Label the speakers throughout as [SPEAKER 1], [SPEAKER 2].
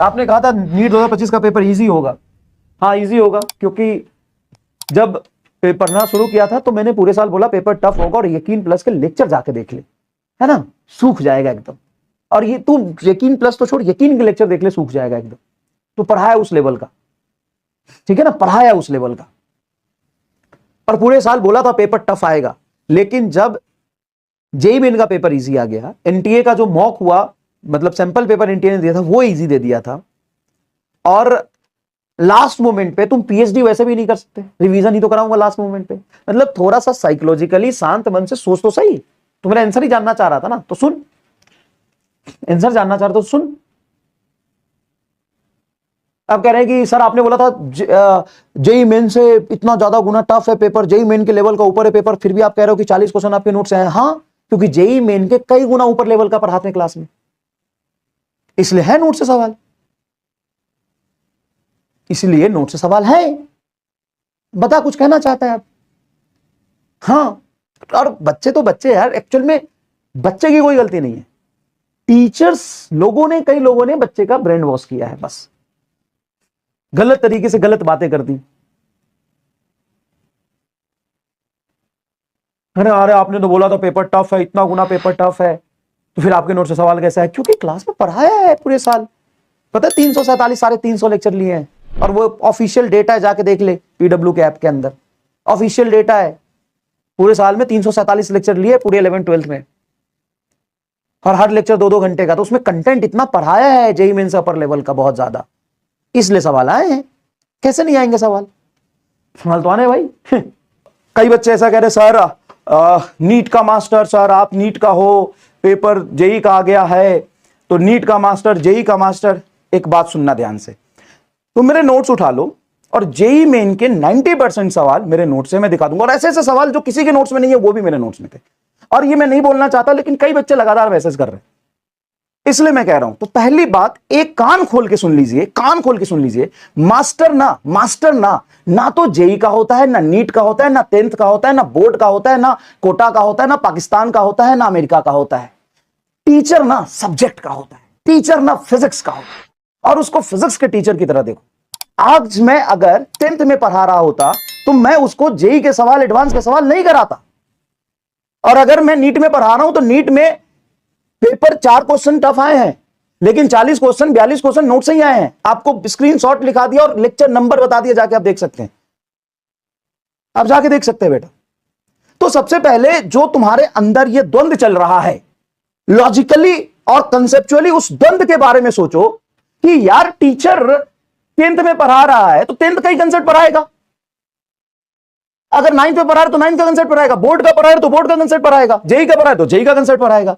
[SPEAKER 1] आपने कहा था नीट 2025 का पेपर इजी होगा। हाँ इजी होगा, क्योंकि जब पेपर पढ़ना शुरू किया था तो मैंने पूरे साल बोला पेपर टफ होगा, और यकीन प्लस के लेक्चर जाके देख ले, है ना, सूख जाएगा एकदम। और ये तू यकीन प्लस तो छोड़, यकीन के लेक्चर देख ले, सूख जाएगा एकदम। तो पढ़ाया उस लेवल का, ठीक है ना, पढ़ाया उस लेवल का। और पूरे साल बोला था पेपर टफ आएगा, लेकिन जब जेईई मेन का पेपर इजी आ गया, एनटीए का जो मॉक हुआ, मतलब सैंपल पेपर एनटीए ने दिया था वो इजी दे दिया था, और लास्ट मोमेंट पे तुम पीएचडी वैसे भी नहीं कर सकते, रिवीजन ही तो कराऊंगा लास्ट मोमेंट पे। मतलब थोड़ा सा साइकोलॉजिकली शांत मन से सोच तो सही। तो मेरा आंसर ही जानना चाह रहा था ना, तो सुन, आंसर जानना चाह रहा था तो सुन। अब कह रहे हैं कि सर आपने बोला था जेईई मेन से इतना ज्यादा गुना टफ है पेपर, जेईई मेन के लेवल का ऊपर है पेपर, फिर भी आप कह रहे हो कि 40 क्वेश्चन आपके नोट से हैं। हाँ, क्योंकि जेईई मेन के कई गुना ऊपर लेवल का पढ़ाते हैं क्लास में, इसलिए है नोट से सवाल, इसलिए नोट से सवाल है। बता, कुछ कहना चाहता है आप? हाँ, और बच्चे तो बच्चे यार, एक्चुअल में बच्चे की कोई गलती नहीं है, टीचर्स लोगों ने, कई लोगों ने बच्चे का ब्रेन वॉश किया है, बस गलत तरीके से गलत बातें कर दी। अरे आपने तो बोला था पेपर टफ है, इतना गुना पेपर टफ है, तो फिर आपके नोट से सवाल कैसा है? क्योंकि क्लास में पढ़ाया है पूरे साल। पता है 347 साढ़े 300 लेक्चर लिए हैं, और वो ऑफिशियल डेटा है, जाके देख ले पीडब्ल्यू के ऐप के अंदर, ऑफिशियल डेटा है। पूरे साल में 347 लेक्चर लिए पूरे 11 12 में, और हर लेक्चर 2-2 घंटे का। तो उसमें कंटेंट इतना पढ़ाया है जेईई मेंस अपर लेवल का, बहुत ज्यादा, इसलिए सवाल आए हैं। कैसे नहीं आएंगे सवाल? सवाल तो आने भाई। कई बच्चे ऐसा कह रहे सर नीट का मास्टर, सर आप नीट का हो, पेपर जेईई का आ गया है तो नीट का मास्टर, जेईई का मास्टर। एक बात सुनना ध्यान से, तुम मेरे नोट्स उठा लो और जेईई मेन के 90% सवाल मेरे नोट्स से मैं दिखा दूंगा, और ऐसे ऐसे सवाल जो किसी के नोट्स में नहीं है वो भी मेरे नोट्स में थे। और ये मैं नहीं बोलना चाहता, लेकिन कई बच्चे लगातार मैसेज कर रहे हैं, इसलिए मैं कह रहा हूं। तो पहली बात, एक कान खोल के सुन लीजिए, कान खोल के सुन लीजिए, मास्टर ना तो जेईई का होता है, ना नीट का होता है, ना 10th का होता है, ना बोर्ड का होता है, ना कोटा का होता है, ना पाकिस्तान का होता है, ना अमेरिका का होता है। टीचर ना सब्जेक्ट का होता है, टीचर ना फिजिक्स का होता है, और उसको फिजिक्स के टीचर की तरह देखो। आज मैं अगर 10th में पढ़ा रहा होता तो मैं उसको जेईई के सवाल, एडवांस के सवाल नहीं कराता। और अगर मैं नीट में पढ़ा रहा हूं तो नीट में पेपर 4 क्वेश्चन टफ आए हैं, लेकिन 40 क्वेश्चन 42 क्वेश्चन नोट से ही आए हैं। आपको स्क्रीनशॉट लिखा दिया और लेक्चर नंबर बता दिया, जाके आप देख सकते हैं, आप जाके देख सकते हैं बेटा। तो सबसे पहले जो तुम्हारे अंदर ये द्वंद्व चल रहा है, लॉजिकली और कंसेप्चुअली उस द्वंद्व के बारे में सोचो कि यार टीचर 10th में पढ़ा रहा है तो 10th का ही कंसेप्ट पढ़ाएगा, अगर 9th में पढ़ा रहा है तो 9th का कंसेप्ट पढ़ाएगा, बोर्ड का पढ़ा रहा है तो बोर्ड का कंसेप्ट पढ़ाएगा, जेईई का पढ़ा है तो जेईई का कंसेप्ट पढ़ाएगा।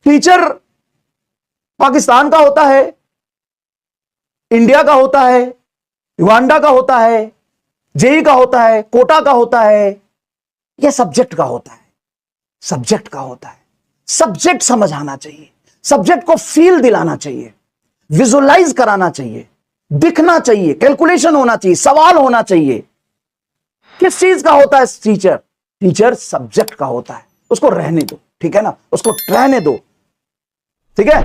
[SPEAKER 1] टीचर पाकिस्तान का होता है, इंडिया का होता है, युगांडा का होता है, जेईई का होता है, कोटा का होता है, यह सब्जेक्ट का होता है, सब्जेक्ट का होता है। सब्जेक्ट समझ आना चाहिए, सब्जेक्ट को फील दिलाना चाहिए, विजुअलाइज कराना चाहिए, दिखना चाहिए, कैलकुलेशन होना चाहिए, सवाल होना चाहिए। किस चीज का होता है टीचर? टीचर सब्जेक्ट का होता है, उसको रहने दो, ठीक है ना, उसको रहने दो, ठीक है।